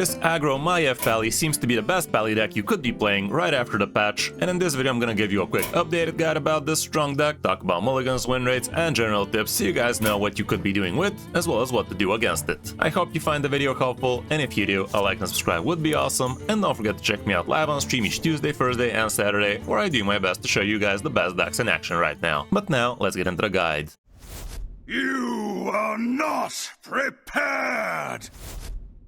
This aggro Maiev Pally seems to be the best Pally deck you could be playing right after the patch, and in this video I'm gonna give you a quick updated guide about this strong deck, talk about mulligans, win rates, and general tips so you guys know what you could be doing with, as well as what to do against it. I hope you find the video helpful, and if you do, a like and subscribe would be awesome, and don't forget to check me out live on stream each Tuesday, Thursday, and Saturday, where I do my best to show you guys the best decks in action right now. But now, let's get into the guide. You are not prepared!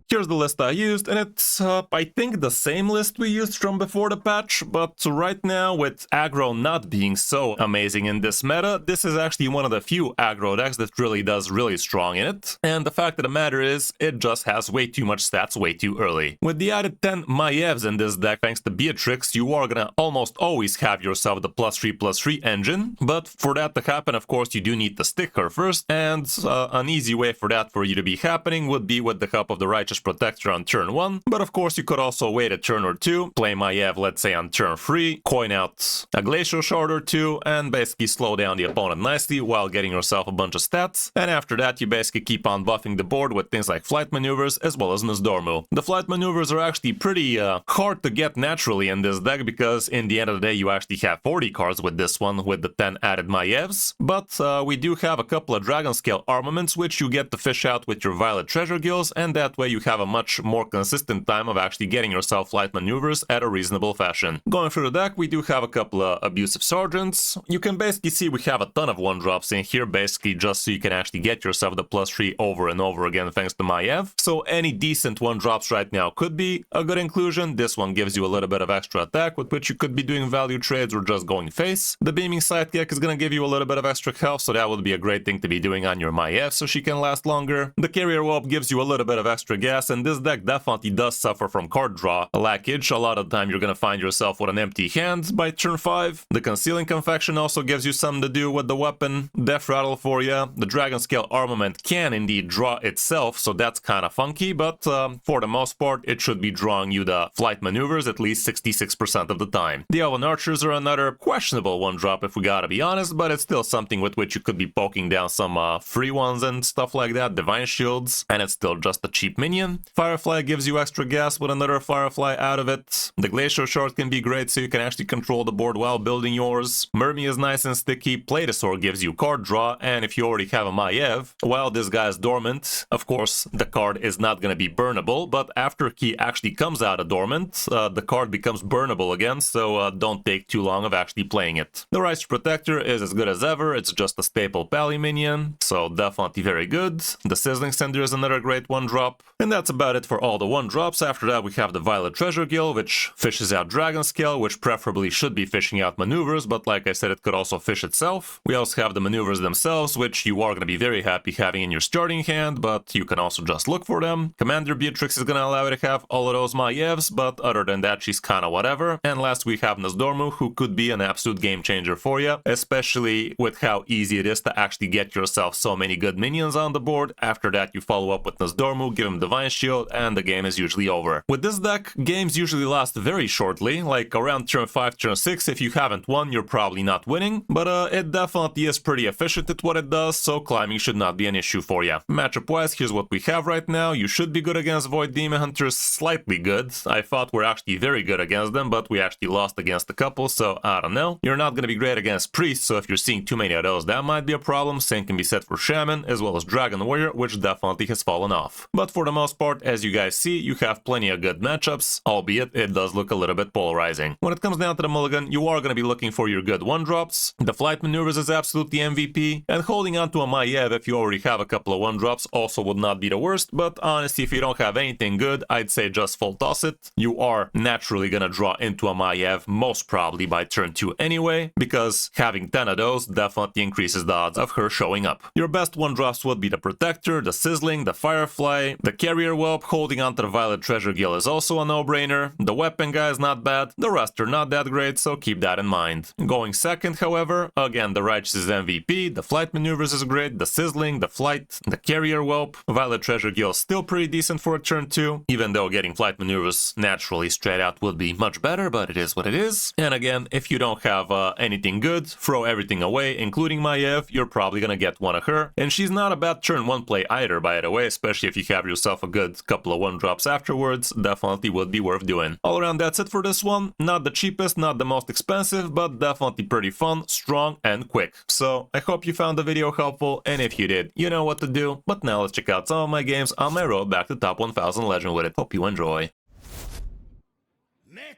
Here's the list I used, and it's, I think, the same list we used from before the patch, but right now, with aggro not being so amazing in this meta, this is actually one of the few aggro decks that really does really strong in it, and the fact of the matter is, it just has way too much stats way too early. With the added 10 Maievs in this deck thanks to Beatrix, you are gonna almost always have yourself the +3/+3 engine, but for that to happen, of course, you do need to stick her first, and an easy way for that for you to be happening would be with the help of the Righteous Protector on turn 1, but of course you could also wait a turn or two, play Maiev let's say on turn 3, coin out a Glacial Shard or two, and basically slow down the opponent nicely while getting yourself a bunch of stats, and after that you basically keep on buffing the board with things like flight maneuvers as well as Nosdormu. The flight maneuvers are actually pretty hard to get naturally in this deck because in the end of the day you actually have 40 cards with this one with the 10 added Maievs, but we do have a couple of Dragon Scale armaments which you get to fish out with your Violet Treasure Gills, and that way you have a much more consistent time of actually getting yourself flight maneuvers at a reasonable fashion. Going through the deck, we do have a couple of Abusive Sergeants. You can basically see we have a ton of 1-drops in here, basically just so you can actually get yourself the +3 over and over again thanks to Maiev. So any decent 1-drops right now could be a good inclusion. This one gives you a little bit of extra attack with which you could be doing value trades or just going face. The Beaming Sidekick is going to give you a little bit of extra health, so that would be a great thing to be doing on your Maiev so she can last longer. The Carrier Whelp gives you a little bit of extra gas, and this deck definitely does suffer from card draw lackage. A lot of the time you're gonna find yourself with an empty hand by turn 5. The Concealing Confection also gives you something to do with the weapon. Death Rattle for you. The Dragon Scale armament can indeed draw itself, so that's kind of funky, but for the most part it should be drawing you the flight maneuvers at least 66% of the time. The Elven Archers are another questionable 1-drop if we gotta be honest, but it's still something with which you could be poking down some free ones and stuff like that. Divine Shields, and it's still just a cheap minion. Firefly gives you extra gas with another Firefly out of it. The Glacial Shard can be great so you can actually control the board while building yours. Mermy is nice and sticky. Platesaur gives you card draw, and if you already have a Maiev, while this guy is dormant, of course the card is not going to be burnable, but after he actually comes out of dormant, the card becomes burnable again, so don't take too long of actually playing it. The Righteous Protector is as good as ever. It's just a staple Pally minion, so definitely very good. The Sizzling Cinder is another great 1-drop, and that's about it for all the 1-drops. After that we have the Violet Treasure Gill, which fishes out Dragon Scale, which preferably should be fishing out maneuvers, but like I said, it could also fish itself. We also have the maneuvers themselves, which you are going to be very happy having in your starting hand, but you can also just look for them. Commander Beatrix is going to allow you to have all of those Maievs, but other than that she's kind of whatever. And last we have Nosdormu, who could be an absolute game changer for you, especially with how easy it is to actually get yourself so many good minions on the board. After that you follow up with Nosdormu, give him Divine Shield, and the game is usually over. With this deck, games usually last very shortly, like around turn 5, turn 6. If you haven't won, you're probably not winning, but it definitely is pretty efficient at what it does, so climbing should not be an issue for you. Matchup-wise, here's what we have right now. You should be good against Void Demon Hunters, slightly good. I thought we're actually very good against them, but we actually lost against a couple, so I don't know. You're not going to be great against Priests, so if you're seeing too many of those, that might be a problem. Same can be said for Shaman, as well as Dragon Warrior, which definitely has fallen off. But for the most part, as you guys see, you have plenty of good matchups, albeit it does look a little bit polarizing. When it comes down to the mulligan, you are going to be looking for your good 1-drops. The flight maneuvers is absolutely MVP, and holding on to a Maiev if you already have a couple of 1-drops also would not be the worst, but honestly, if you don't have anything good, I'd say just full toss it. You are naturally going to draw into a Maiev, most probably by turn 2 anyway, because having 10 of those definitely increases the odds of her showing up. Your best 1-drops would be the Protector, the Sizzling, the Firefly, the Carrier Whelp. Holding onto the Violet Treasure Gill is also a no-brainer. The Weapon guy is not bad, the rest are not that great, so keep that in mind. Going second, however, again, the Righteous is MVP, the Flight Maneuvers is great, the Sizzling, the Flight, the Carrier Whelp. Violet Treasure Gill is still pretty decent for a turn 2, even though getting Flight Maneuvers naturally straight out would be much better, but it is what it is. And again, if you don't have anything good, throw everything away, including Maiev. You're probably gonna get one of her, and she's not a bad turn 1 play either, by the way, especially if you have yourself a good couple of 1-drops afterwards, definitely would be worth doing. All around, that's it for this one. Not the cheapest, not the most expensive, but definitely pretty fun, strong, and quick. So I hope you found the video helpful, and if you did, you know what to do. But now let's check out some of my games on my road back to top 1000 legend with it. Hope you enjoy.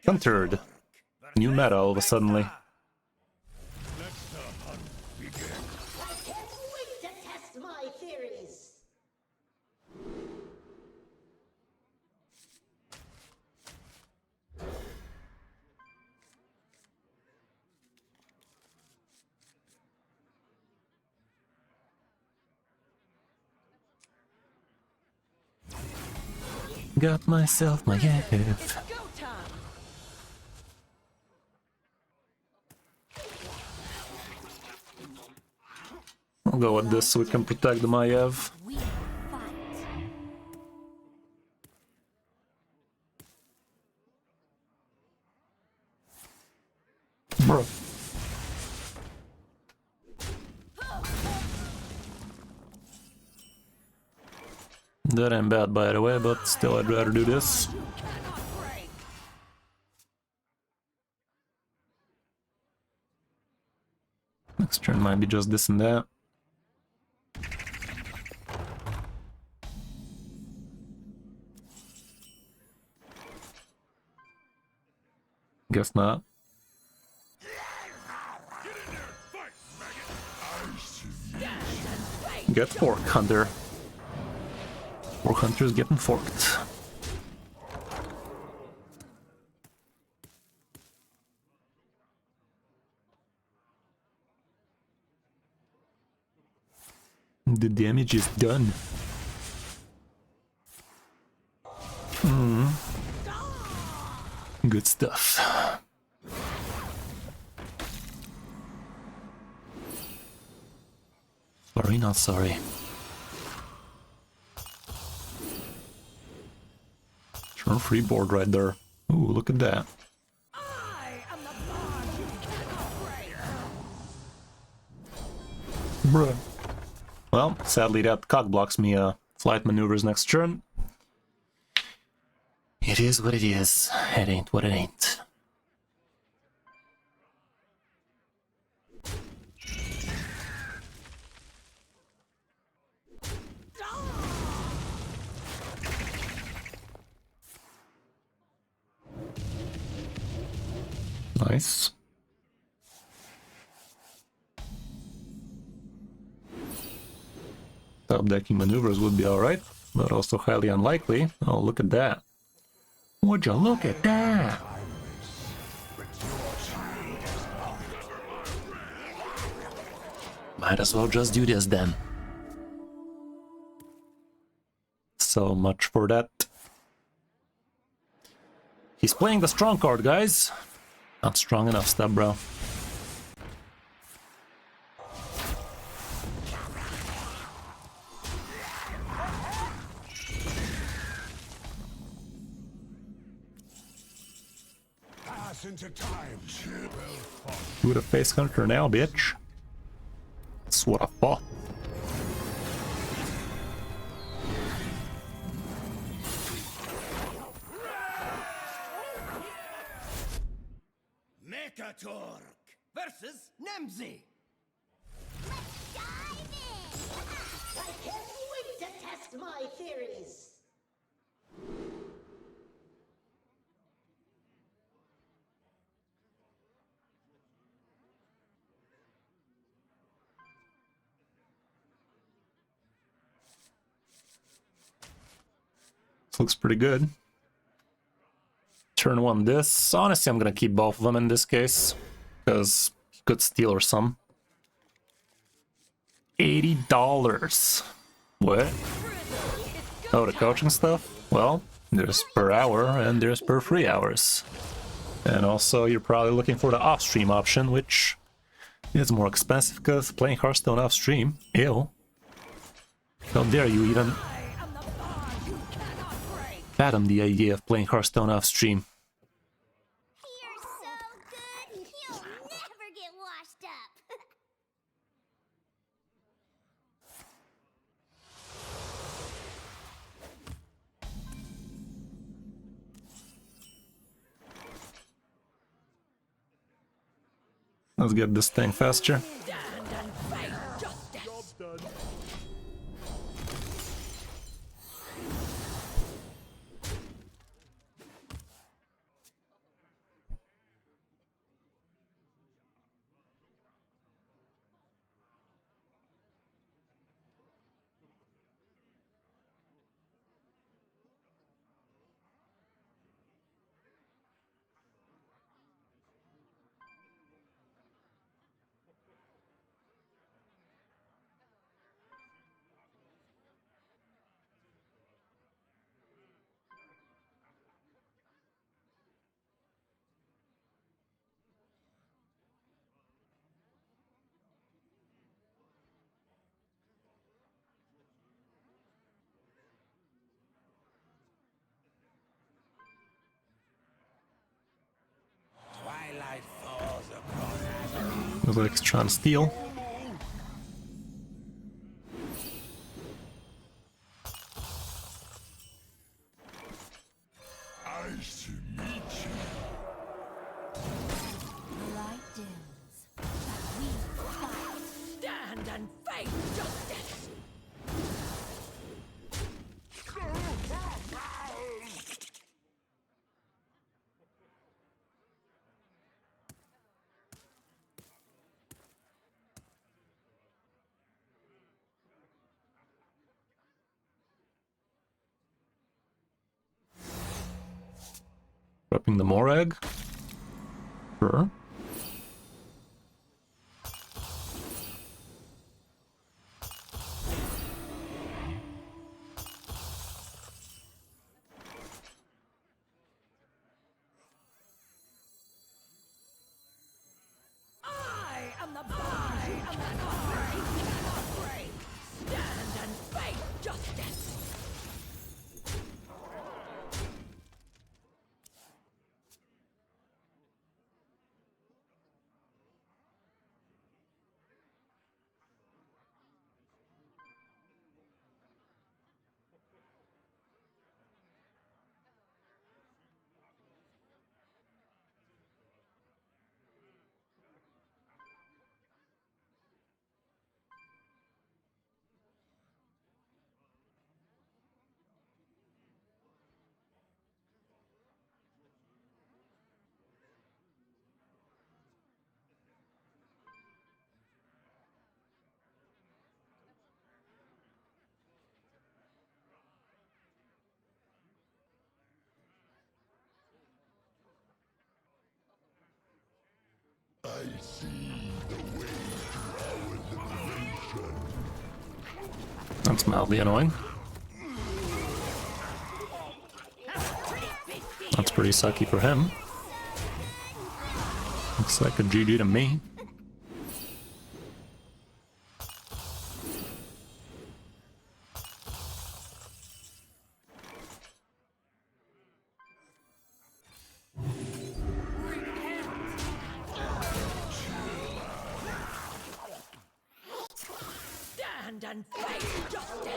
Huntered. New meta all of a suddenly. Got myself Maiev. I'll go with this so we can protect the Maiev. Bro. That ain't bad, by the way, but still I'd rather do this. Next turn might be just this and that. Guess not. Get forked, Hunter. Fork Hunter's getting forked. The damage is done. Good stuff. Sorry, not sorry. Turn free board right there. Ooh, look at that. Bruh. Well, sadly that cock blocks me flight maneuvers next turn. It is what it is. It ain't what it ain't. Nice. Top decking maneuvers would be alright, but also highly unlikely. Oh, look at that. Would you look at that? Might as well just do this then. So much for that. He's playing the strong card, guys. Not strong enough, step bro. Do the face hunter now, bitch. That's what I thought. Mekatork versus Nemzi. Let's dive in! I can't wait to test my theories! This looks pretty good. Turn one this. Honestly, I'm gonna keep both of them in this case, because he could steal or some. $80. What? Oh, the coaching stuff? Well, there's per hour and there's per 3 hours. And also, you're probably looking for the off-stream option, which is more expensive because playing Hearthstone off-stream. Ew. How dare you even fathom the idea of playing Hearthstone off-stream. You're so good, you'll never get washed up! Let's get this thing faster. Stand and face justice. Twilight falls across. Looks like it's trying to steal. Nice to meet you. The light dims, but we fight. Stand and face justice. Dropping the Morag. Sure. I am the body of that cannot break. Stand and face justice. I see the way to our liberation. That's mildly annoying. That's pretty sucky for him. Looks like a GG to me. Stand and face justice.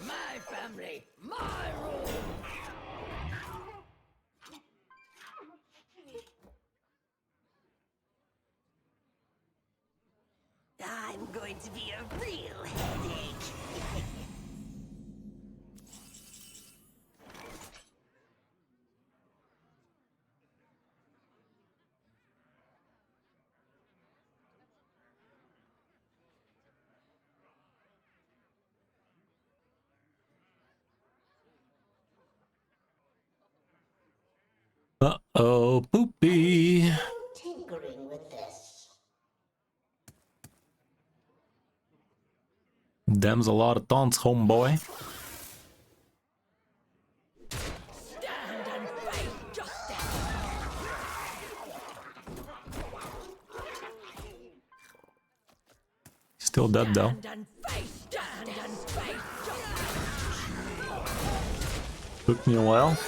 My family, my rules. I'm going to be a real headache. Uh-oh, poopy. Tinkering with this. Them's a lot of taunts, homeboy. Still dead though. Stand and face. Took me a while.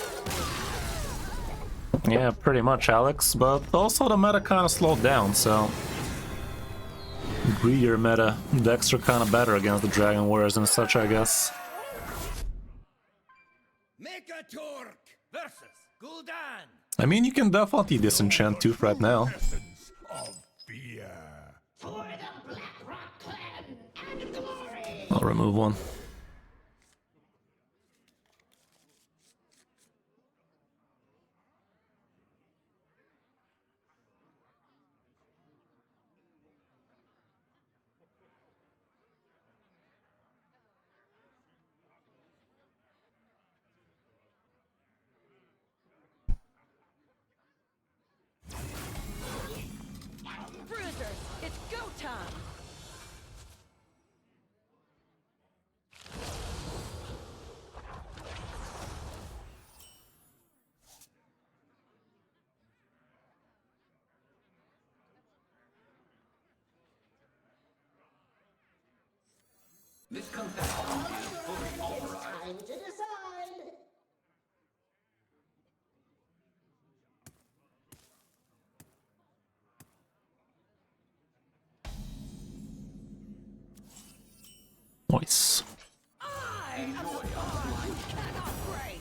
Yeah, pretty much, Alex. But also the meta kind of slowed down, so greedier meta decks are kind of better against the Dragon Warriors and such, I guess. Make a Turk versus Gul'dan. I mean, you can definitely disenchant Tooth right now. Essence of fear. For the Black Rock clan and glory. I'll remove one. Bruisers, it's go time. Time to decide. Nice. I am the bond you cannot break.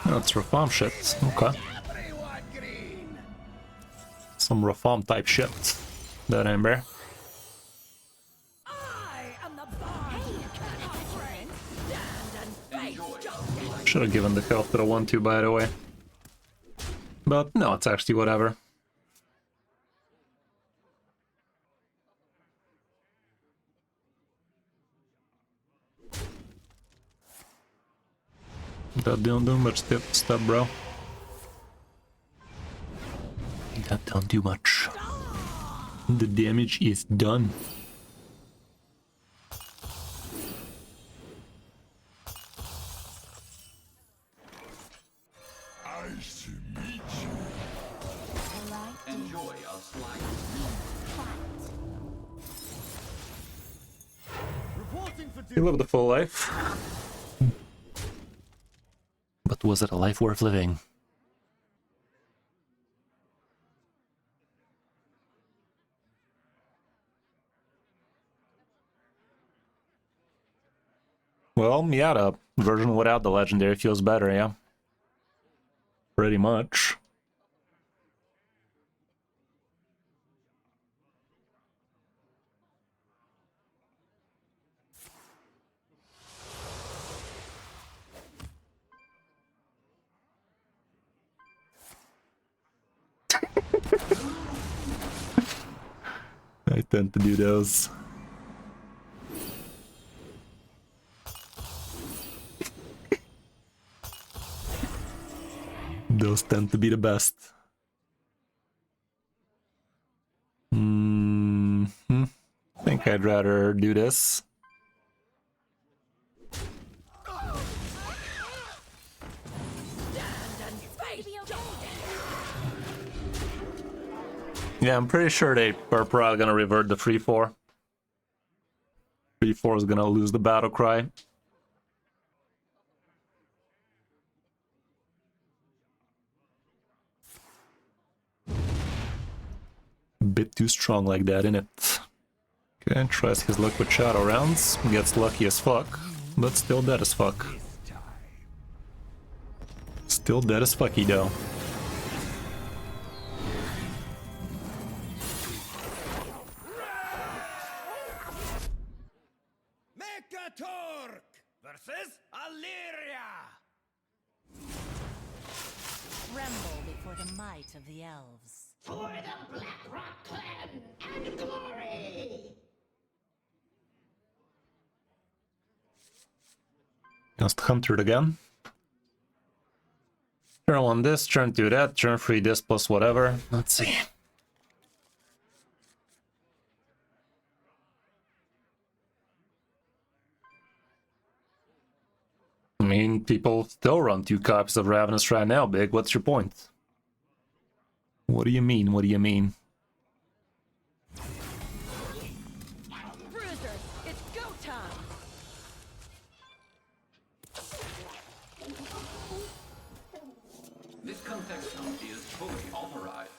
That's reform shit. Okay. Everyone green. Some reform type shit. That Ember. I am the bond you cannot break. Stand and face justice. Should have given the health to the 1-2, by the way. But no, it's actually whatever. That don't do much step, bro. That don't do much. The damage is done. Nice to meet you. Enjoy a slice. Reporting for He lived a full life. But was it a life worth living? Well, yeah, the version without the legendary feels better, yeah. Pretty much. I tend to do those. Those tend to be the best. I think I'd rather do this. Yeah, I'm pretty sure they are probably gonna revert the 3-4. 3-4 is gonna lose the battle cry. A bit too strong like that, innit? Okay, tries his luck with shadow rounds, gets lucky as fuck, but still dead as fuck. Still dead as fucky though. Make a Turk versus Illyria. Tremble before the might of the elves. For the Black Rock clan and glory. Just hunted again. Turn 1 this, turn 2 that, turn 3 this plus whatever. Let's see. mean, people still run 2 copies of Ravenous right now, Big. What's your point? What do you mean? What do you mean? Bruisers, it's go time! This context county is fully authorized.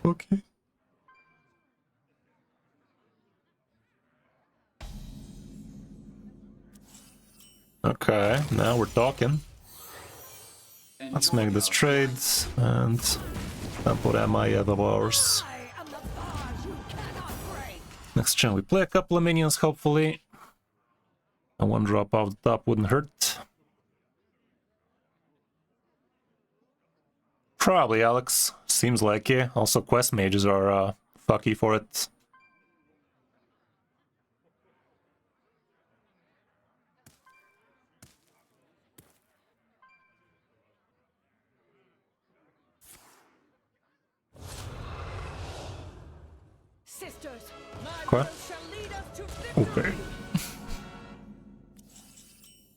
Okay. Okay, now we're talking. Let's make this trade and put that Maiev of ours. I am the bars you cannot break! Next turn we play a couple of minions, hopefully. A 1-drop off the top wouldn't hurt. Probably, Alex. Seems like it. Also, quest mages are fucky for it. Sisters, Okay. my road shall lead us to victory! Okay.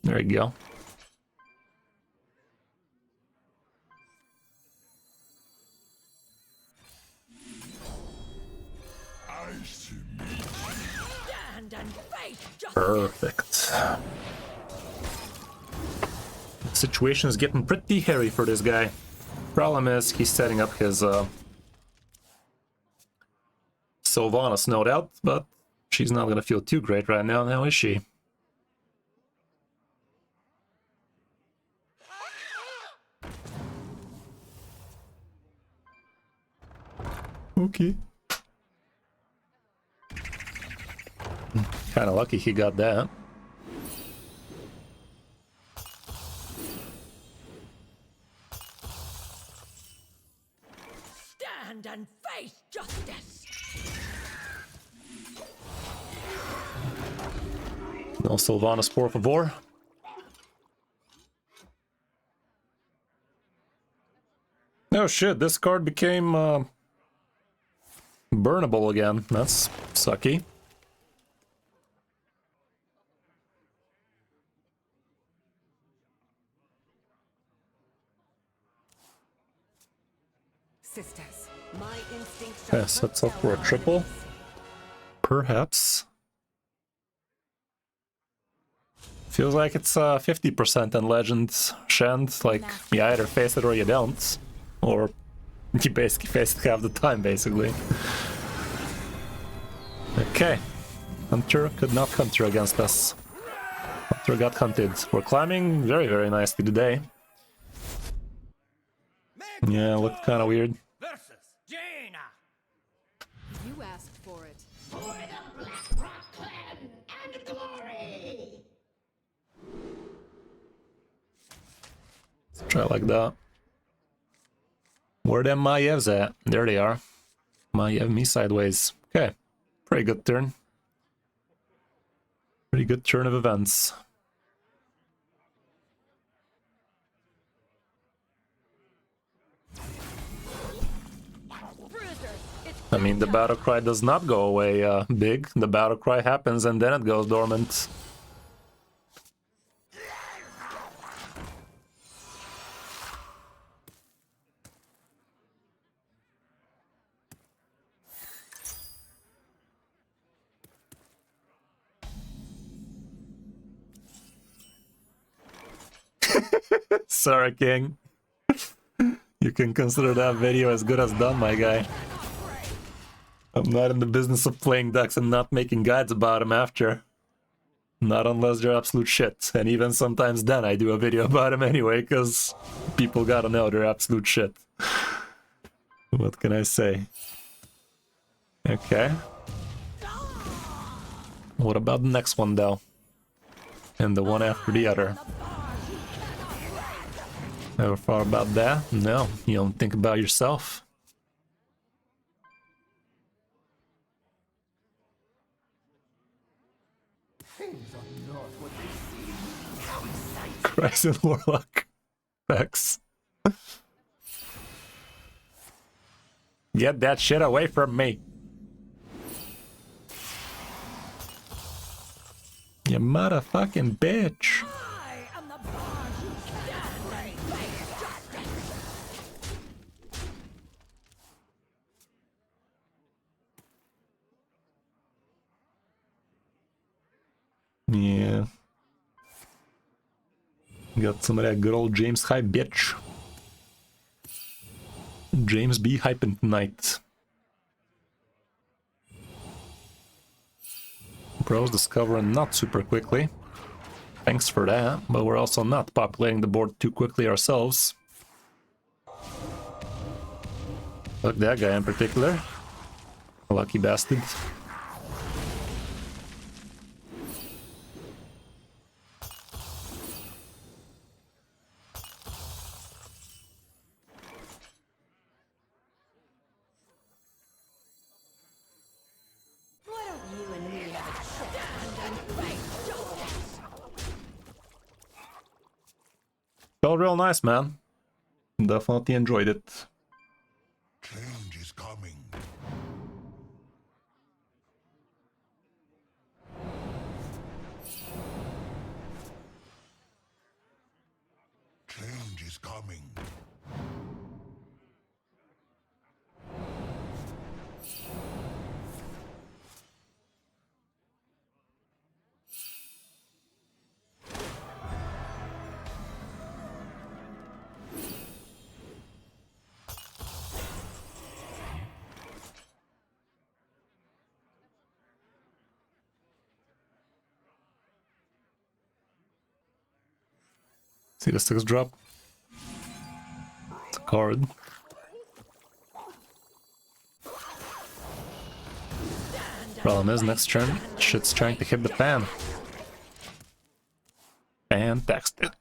There you go. Nice to meet you. Stand and face justice! Perfect. The situation is getting pretty hairy for this guy. Problem is, he's setting up his Sylvanas, no doubt, but she's not gonna feel too great right now is she? Okay. Kinda lucky he got that. Stand and face justice! No Sylvanas, por favor. Oh shit, this card became burnable again. That's sucky. Sisters, my instincts shall Yes, that's up for a triple. Perhaps. Feels like it's 50% in Legends, Shand. Like, you either face it or you don't. Or you basically face it half the time, basically. Okay. Hunter could not hunter against us. Hunter got hunted. We're climbing very, very nicely today. Yeah, looked kind of weird. Versus Jaina. You asked for it. For the Black Rock clan and glory! Let's try like that. Where them Maievs at? There they are. Maiev me sideways. Okay. Pretty good turn. Pretty good turn of events. I mean, the battle cry does not go away big. The battle cry happens and then it goes dormant. Sorry, King. You can consider that video as good as done, my guy. I'm not in the business of playing decks and not making guides about them after. Not unless they're absolute shit. And even sometimes then I do a video about them anyway, because people gotta know they're absolute shit. What can I say? Okay. What about the next one, though? And the one after the other? Ever thought about that? No, you don't think about yourself. Crimson Warlock. Thanks. Get that shit away from me. You motherfucking bitch. I am the bars you cannot break. Face justice. Yeah. Got some of that good old James hype, bitch. James B hyping tonight. Bros discovering not super quickly. Thanks for that, but we're also not populating the board too quickly ourselves. Look, that guy in particular. Lucky bastard. Why don't you and me have a chat? Stand and face justice. Felt real nice, man. Definitely enjoyed it. Change is coming. Change is coming. See the 6 drop? It's a card. Problem is, next turn, shit's trying to hit the fan. Fantastic.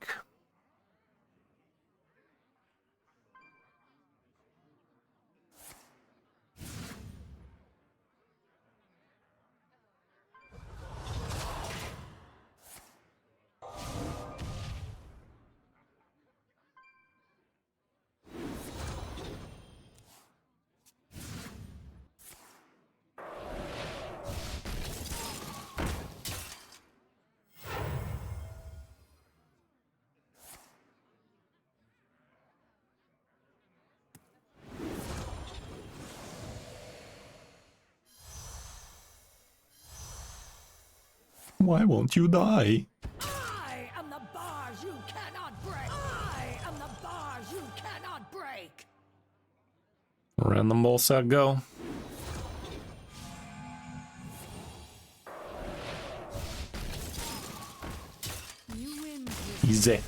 Why won't you die? I am the bars you cannot break. I am the bars you cannot break. Random ball set go. You win. Easy.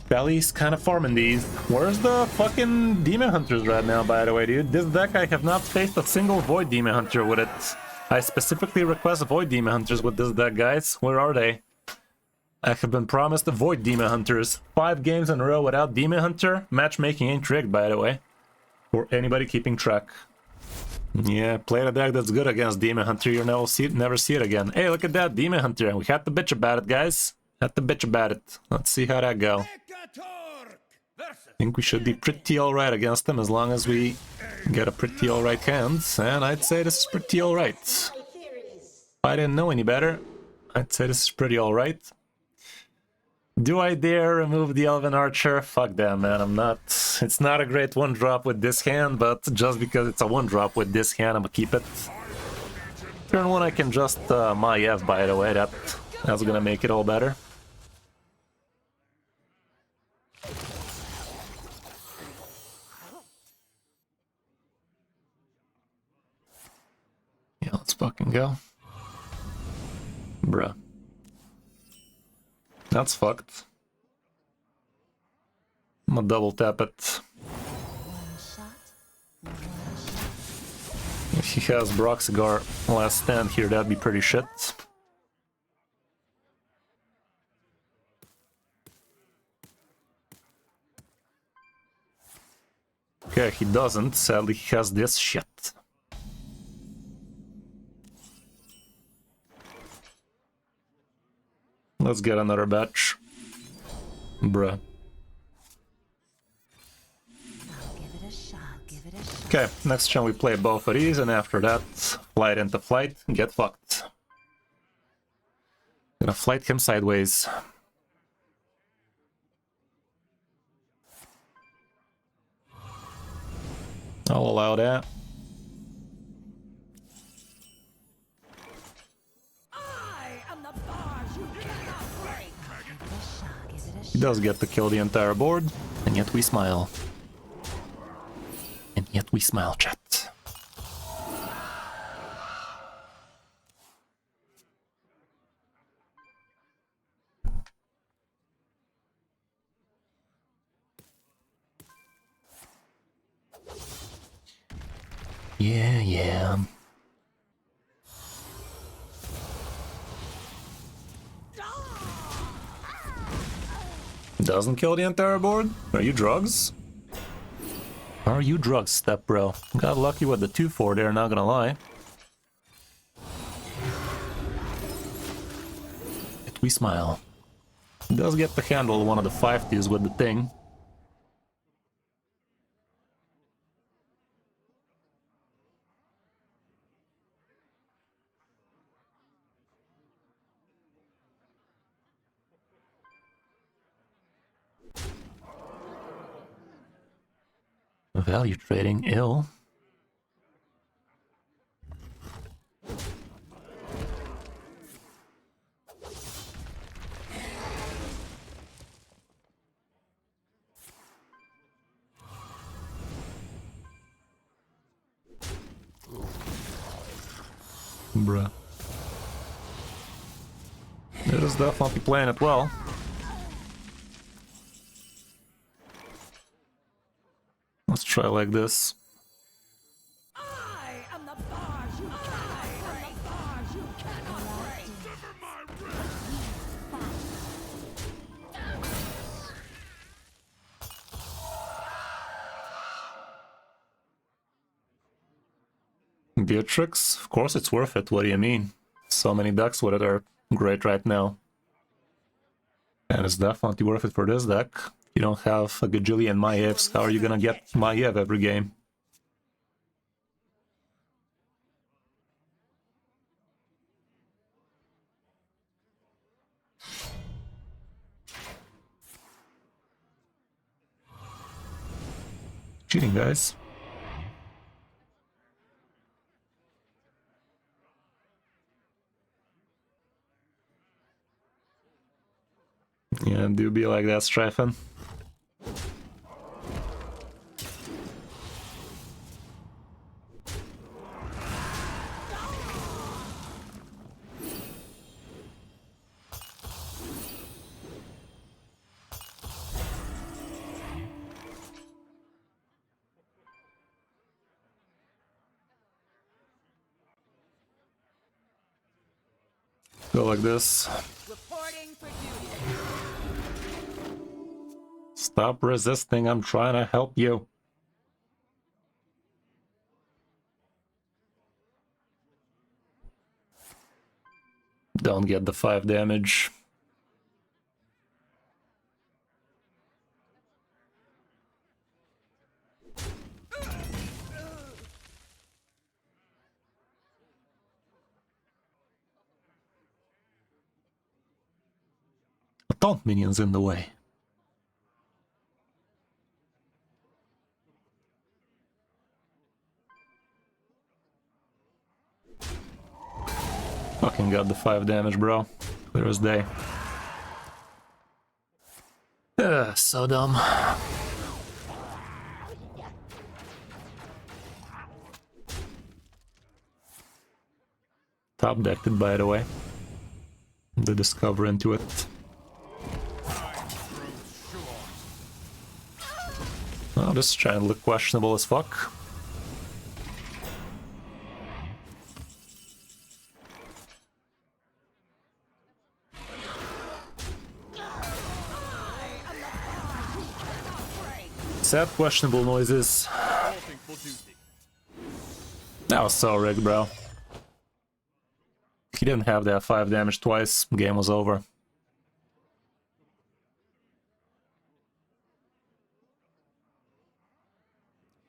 Pally's kind of farming these. Where's the fucking Demon Hunters right now, by the way, dude? This deck I have not faced a single Void Demon Hunter with it. I specifically request Void Demon Hunters with this deck, guys. Where are they? I have been promised the Void Demon Hunters. 5 games in a row without Demon Hunter. Matchmaking ain't rigged, by the way. For anybody keeping track. Yeah, play a deck that's good against Demon Hunter. You'll never see it again. Hey, look at that Demon Hunter. We had to bitch about it, guys. Had to bitch about it. Let's see how that go. Torque versus I think we should be pretty alright against them as long as we get a pretty alright hand. And I'd say this is pretty alright. My theories. If I didn't know any better, I'd say this is pretty alright. Do I dare remove the Elven Archer? Fuck that, man. I'm not. It's not a great 1-drop with this hand, but just because it's a 1-drop with this hand, I'm gonna keep it. Turn 1, I can just Maiev, by the way. That's gonna make it all better. Yeah, let's fucking go. Bruh. That's fucked. I'm gonna double tap it. If he has Broxigar last stand here, that'd be pretty shit. Okay, he doesn't. Sadly, he has this shit. Let's get another batch. Bruh. Okay, next turn we play both of these, and after that, flight into flight, get fucked. Gonna flight him sideways. I'll allow that. I am the bars you cannot break. He does get to kill the entire board, and yet we smile. And yet we smile, chat. Yeah. Doesn't kill the entire board? Are you drugs? Are you drugs, step bro? Got lucky with the 2-4 there, not gonna lie. Yet we smile. Does get to handle one of the 5-2s with the thing. Value trading, ill. Bruh. It is definitely playing it well. Let's try like this. I am the bars you cannot break. The bars you cannot break. Beatrix? Of course it's worth it, what do you mean? So many decks with it are great right now. And it's definitely worth it for this deck. You don't have a gajillion Maievs, how are you gonna get Maiev every game? Cheating, guys. Yeah, do be like that, Strifen. Go like this. Reporting for duty. Stop resisting, I'm trying to help you. Don't get the 5 damage. A taunt minion's in the way. Fucking got the 5 damage, bro. Clear as day. So dumb. Top decked it, by the way. The discover into it. Oh, this is trying to look questionable as fuck. Sad questionable noises. That was so rigged, bro. He didn't have that 5 damage twice, game was over.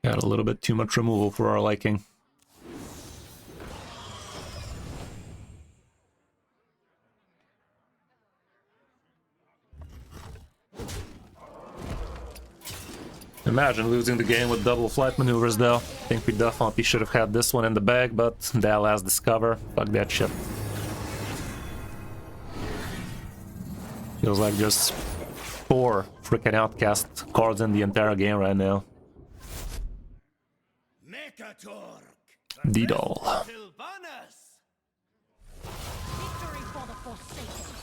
Got a little bit too much removal for our liking. Imagine losing the game with double flight maneuvers though. I think we definitely should have had this one in the bag, but that last discover, fuck that shit. Feels like just 4 freaking outcast cards in the entire game right now. D-Doll. Sylvanas! Victory for the Forsaken.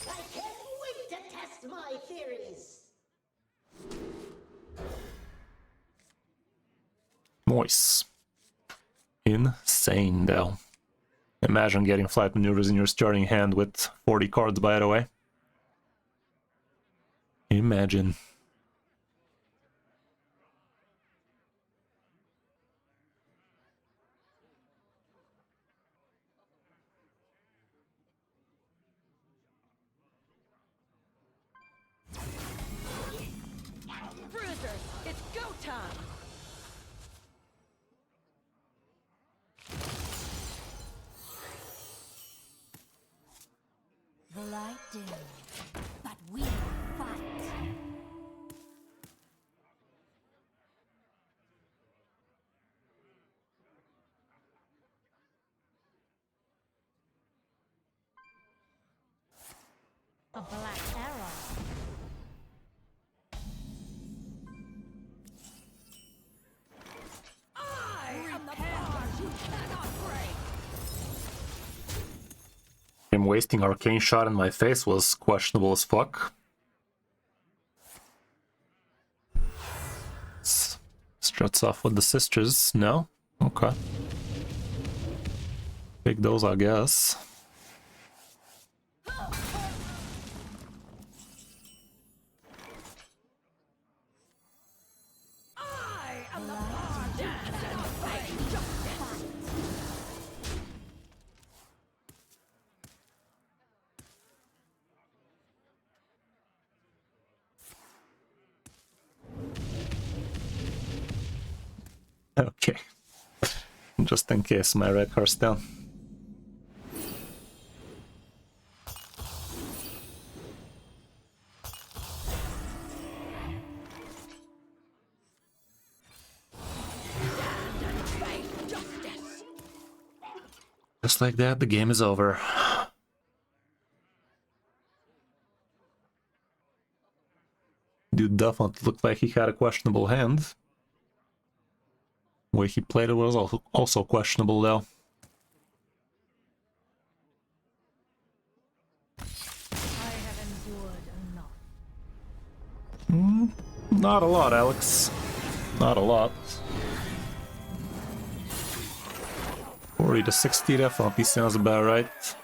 I can't wait to test my theories. Moist. Insane though. Imagine getting flight maneuvers in your starting hand with 40 cards, by the way. Imagine. Bruisers, it's go time. The light dims, but we fight. A black arrow. I am the bars you cannot break. Him wasting arcane shot in my face was questionable as fuck. Struts off with the sisters, no? Okay. Take those, I guess. I am the bars you cannot break. Justice. Okay. Just in case my red Hearthstone. Justice. Just like that, the game is over. Dude definitely looked like he had a questionable hand. The way he played it was also questionable though. I have endured enough. Not a lot, Alex. Not a lot. 40 to 60 definitely sounds about right.